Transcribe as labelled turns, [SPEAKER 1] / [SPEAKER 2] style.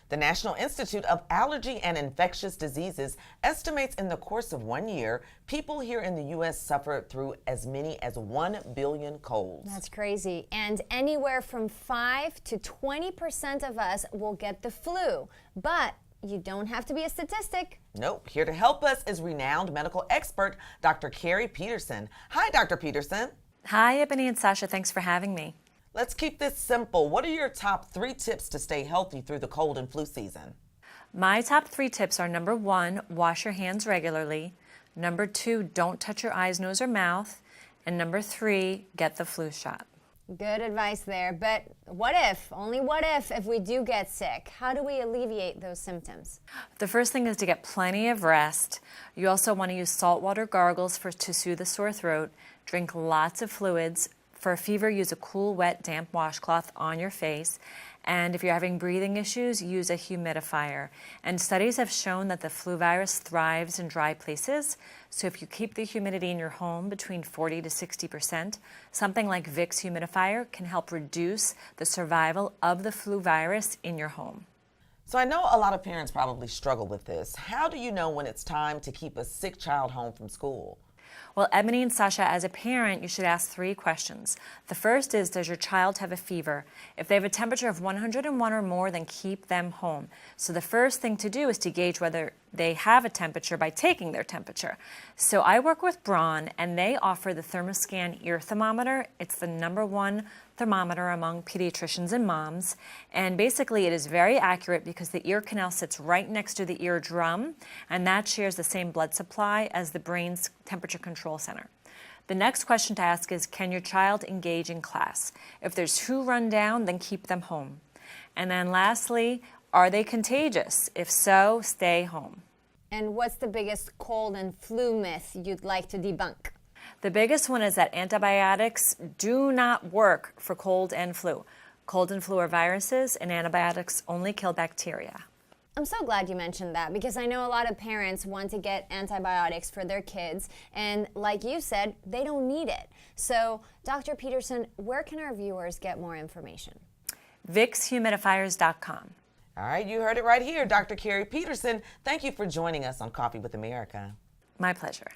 [SPEAKER 1] The National Institute of Allergy and Infectious Diseases estimates in the course of 1 year, people here in the U.S. suffered through as many as 1 billion colds.
[SPEAKER 2] That's crazy. And anywhere from 5 to 20% of us will get the flu. But you don't have to be a statistic.
[SPEAKER 1] Nope. Here to help us is renowned medical expert Dr. Keri Peterson. Hi, Dr. Peterson.
[SPEAKER 3] Hi, Ebony and Sasha. Thanks for having me.
[SPEAKER 1] Let's keep this simple. What are your top 3 tips to stay healthy through the cold and flu season?
[SPEAKER 3] My top 3 tips are: number 1, wash your hands regularly; number 2, don't touch your eyes, nose, or mouth; and number 3, get the flu shot.
[SPEAKER 2] Good advice there, but what if, only what if we do get sick? How do we alleviate those symptoms?
[SPEAKER 3] The first thing is to get plenty of rest. You also want to use saltwater gargles to soothe the sore throat. Drink lots of fluids. For a fever, use a cool, wet, damp washcloth on your face. And if you're having breathing issues, use a humidifier. And studies have shown that the flu virus thrives in dry places. So if you keep the humidity in your home between 40 to 60%, something like Vicks humidifier can help reduce the survival of the flu virus in your home.
[SPEAKER 1] So I know a lot of parents probably struggle with this. How do you know when it's time to keep a sick child home from school?
[SPEAKER 3] Well, Ebony and Sasha, as a parent, you should ask 3 questions. The first is, does your child have a fever? If they have a temperature of 101 or more, then keep them home. So the first thing to do is to gauge whether they have a temperature by taking their temperature. So I work with Braun, and they offer the ThermoScan ear thermometer. It's the #1 thermometer among pediatricians and moms. And basically it is very accurate because the ear canal sits right next to the eardrum, and that shares the same blood supply as the brain's temperature control center. The next question to ask is, can your child engage in class? If there's 2 run down, then keep them home. And then lastly, are they contagious? If so, stay home.
[SPEAKER 2] And what's the biggest cold and flu myth you'd like to debunk?
[SPEAKER 3] The biggest one is that antibiotics do not work for cold and flu. Cold and flu are viruses, and antibiotics only kill bacteria.
[SPEAKER 2] I'm so glad you mentioned that, because I know a lot of parents want to get antibiotics for their kids, and like you said, they don't need it. So, Dr. Peterson, where can our viewers get more information?
[SPEAKER 3] VicksHumidifiers.com.
[SPEAKER 1] All right, you heard it right here. Dr. Keri Peterson, thank you for joining us on Coffee with America.
[SPEAKER 3] My pleasure.